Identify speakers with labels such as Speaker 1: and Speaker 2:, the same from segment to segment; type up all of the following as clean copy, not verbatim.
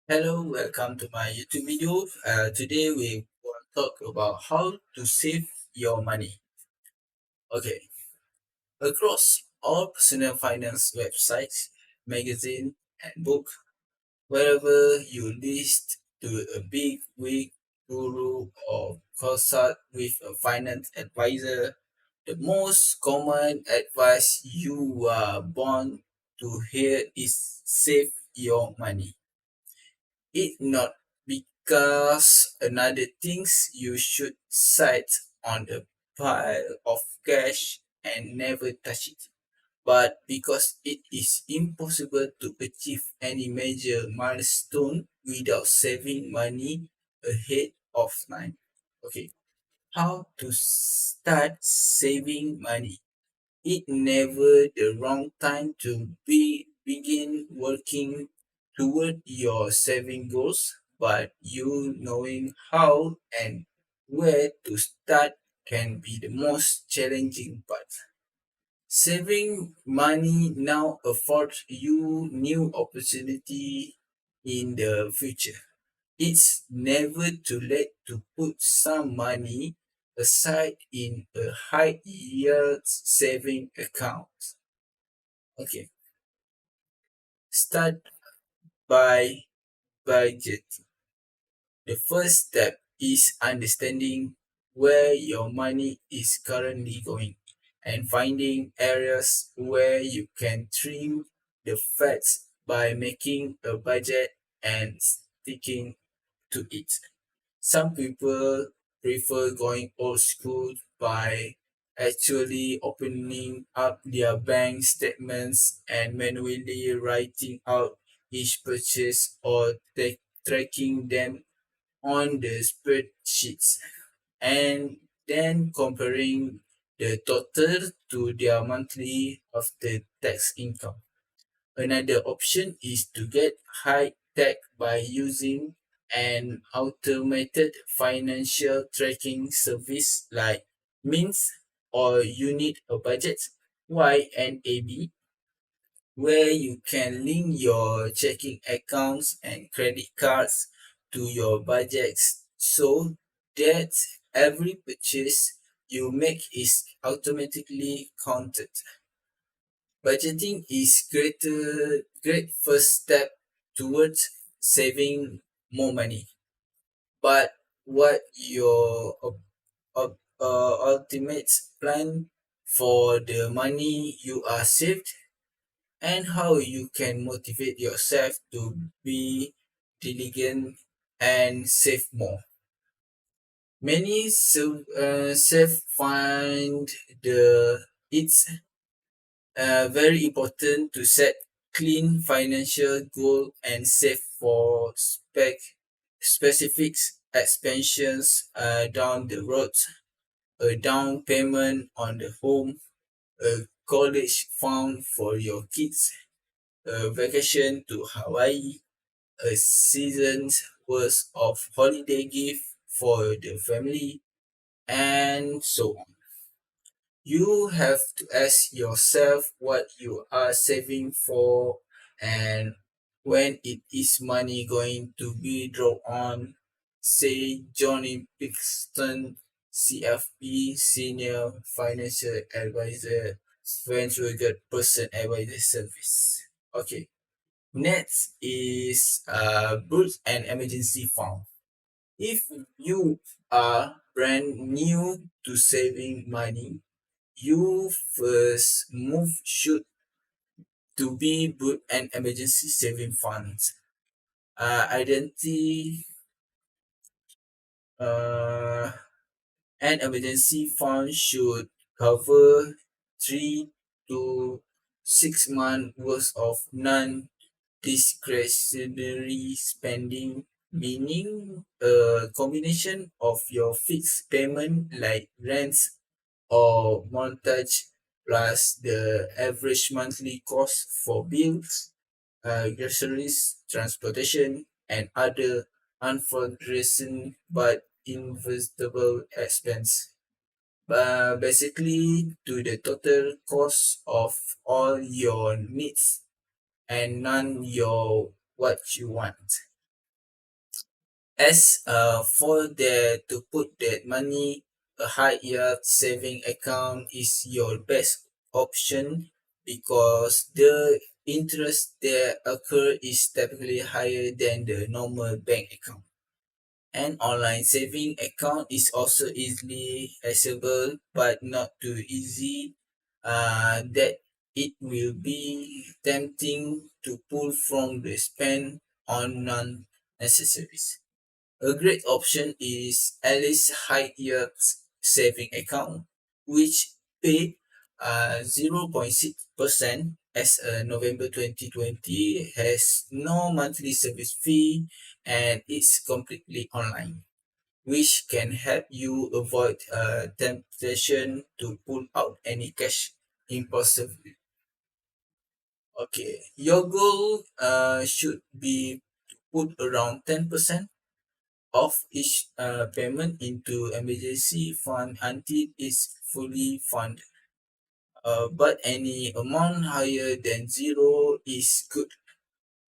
Speaker 1: Hello, welcome to my YouTube video. Today we will talk about how to save your money. Okay, across all personal finance websites, magazine, and book, wherever you list to a big wig guru or consult with a finance advisor, the most common advice you are born to hear is save your money. It not because another things you should sit on a pile of cash and never touch it, but because it is impossible to achieve any major milestone without saving money ahead of time. Okay, how to start saving money? It never the wrong time to begin working toward your saving goals, but you knowing how and where to start can be the most challenging part. Saving money now affords you new opportunity in the future. It's never too late to put some money aside in a high yield saving account. Okay, start by budget. The first step is understanding where your money is currently going and finding areas where you can trim the fats by making a budget and sticking to it. Some people prefer going old school by actually opening up their bank statements and manually writing out each purchase or tracking them on the spreadsheets and then comparing the total to their monthly after tax income. Another option is to get high tech by using an automated financial tracking service like Mint or you need a budget YNAB, where you can link your checking accounts and credit cards to your budgets so that every purchase you make is automatically counted. Budgeting is great first step towards saving more money. But what your ultimate plan for the money you are saved and how you can motivate yourself to be diligent and save more. Many self find it's very important to set clean financial goal and save for specific expansions down the road, a down payment on the home, a college fund for your kids, a vacation to Hawaii, a season's worth of holiday gift for the family, and so on. You have to ask yourself what you are saving for and when it is money going to be drawn on. Say Johnny Pixton, CFP, Senior Financial Advisor, Venture Person Advisor Service. Okay, next is Boots and Emergency Fund. If you are brand new to saving money, your first move should to be build an emergency saving fund. Identity uh, an emergency fund should cover 3 to 6 months worth of non-discretionary spending, meaning a combination of your fixed payment like rents or mortgage plus the average monthly cost for bills, groceries, transportation, and other unforeseen but investable expense. Basically, to the total cost of all your needs and none your what you want. As for the to put that money, a high yield saving account is your best option because the interest that occur is typically higher than the normal bank account. An online saving account is also easily accessible but not too easy that it will be tempting to pull from the spend on non-necessaries. A great option is Alice High Yield Saving Account, which pay 0.6% as November 2020, has no monthly service fee, and it's completely online, which can help you avoid temptation to pull out any cash impulsively. Okay, your goal should be put around 10% of each payment into emergency fund until it's fully funded. But any amount higher than zero is good.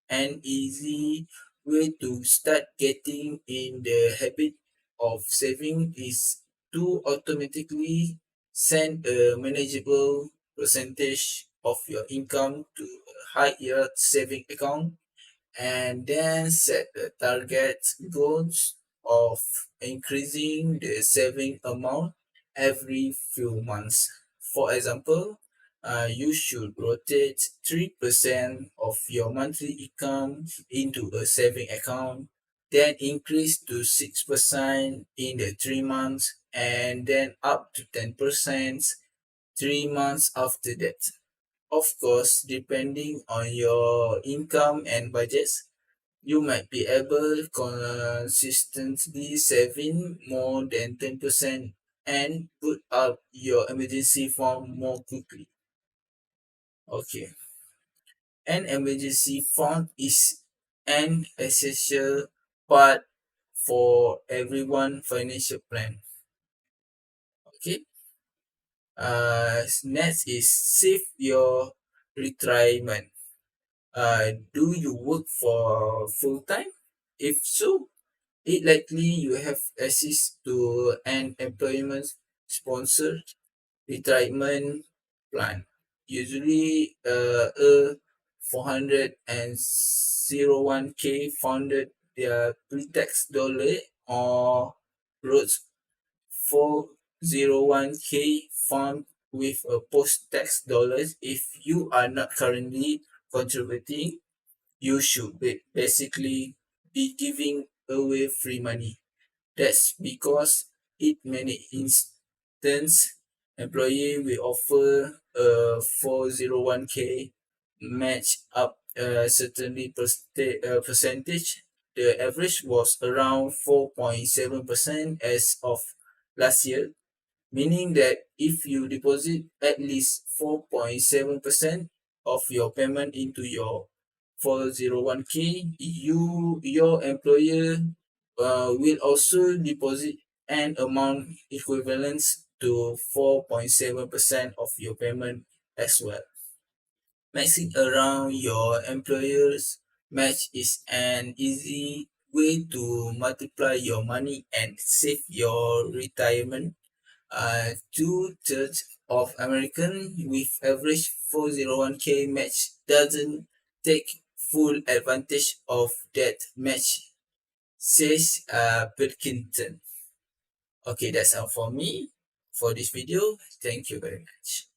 Speaker 1: An easy way to start getting in the habit of saving is to automatically send a manageable percentage of your income to a high yield saving account and then set the target goals of increasing the saving amount every few months. For example, you should rotate 3% of your monthly income into a saving account, then increase to 6% in the 3 months, and then up to 10% 3 months after that. Of course, depending on your income and budgets, you might be able consistently saving more than 10% and put up your emergency fund more quickly. Okay. An emergency fund is an essential part for everyone financial plan. Okay. Next is save your retirement. Do you work for full time? If so, it likely you have access to an employment sponsored retirement plan. Usually, a 401k funded their pre-tax dollar or Roth 401k fund with a post-tax dollars. If you are not currently contributing, you should basically be giving away free money. That's because in many instances, employee will offer a 401k match up a certainly percentage. The average was around 4.7% as of last year, meaning that if you deposit at least 4.7% of your payment into your 401k, your employer will also deposit an amount equivalent to 4.7% of your payment as well. Maxing around your employer's match is an easy way to multiply your money and save your retirement. Two-thirds of American with average 401k match doesn't take full advantage of that match, says Pilkington. Okay, that's all for me for this video. Thank you very much.